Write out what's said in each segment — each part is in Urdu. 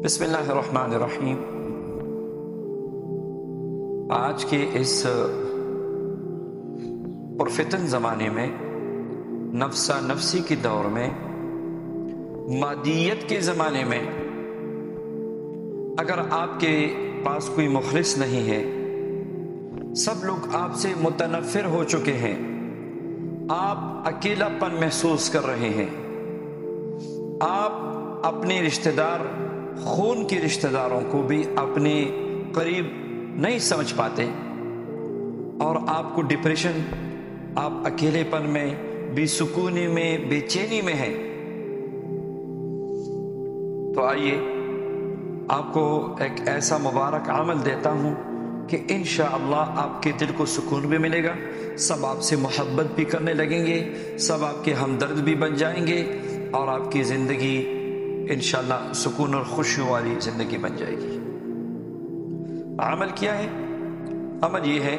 بسم اللہ الرحمن الرحیم۔ آج کے اس پرفتن زمانے میں، نفسا نفسی کی دور میں، مادیت کے زمانے میں، اگر آپ کے پاس کوئی مخلص نہیں ہے، سب لوگ آپ سے متنفر ہو چکے ہیں، آپ اکیلا پن محسوس کر رہے ہیں، آپ اپنے رشتہ دار، خون کے رشتہ داروں کو بھی اپنے قریب نہیں سمجھ پاتے، اور آپ کو ڈپریشن، آپ اکیلے پن میں، بے سکونی میں، بے چینی میں ہیں، تو آئیے آپ کو ایک ایسا مبارک عمل دیتا ہوں کہ انشاءاللہ آپ کے دل کو سکون بھی ملے گا، سب آپ سے محبت بھی کرنے لگیں گے، سب آپ کے ہمدرد بھی بن جائیں گے، اور آپ کی زندگی انشاءاللہ سکون اور خوشی والی زندگی بن جائے گی۔ عمل کیا ہے؟ عمل یہ ہے،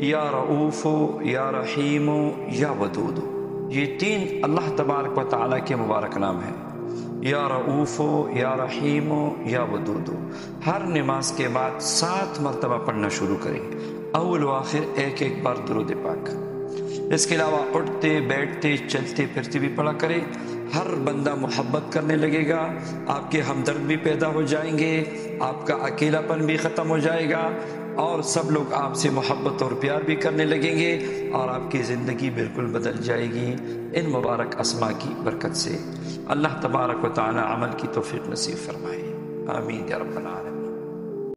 یا رؤوف، یا رحیم، یا ودود۔ یہ تین اللہ تبارک و تعالیٰ کے مبارک نام ہیں، یا رؤوف، یا رحیم، یا ودود۔ ہر نماز کے بعد 7 مرتبہ پڑھنا شروع کریں، اول و آخر ایک ایک بار درود پاک۔ اس کے علاوہ اٹھتے بیٹھتے چلتے پھرتے بھی پڑھا کرے، ہر بندہ محبت کرنے لگے گا، آپ کے ہمدرد بھی پیدا ہو جائیں گے، آپ کا اکیلا پن بھی ختم ہو جائے گا، اور سب لوگ آپ سے محبت اور پیار بھی کرنے لگیں گے، اور آپ کی زندگی بالکل بدل جائے گی ان مبارک اسما کی برکت سے۔ اللہ تبارک و تعالی عمل کی توفیق نصیب فرمائے، آمین یا رب العالمین۔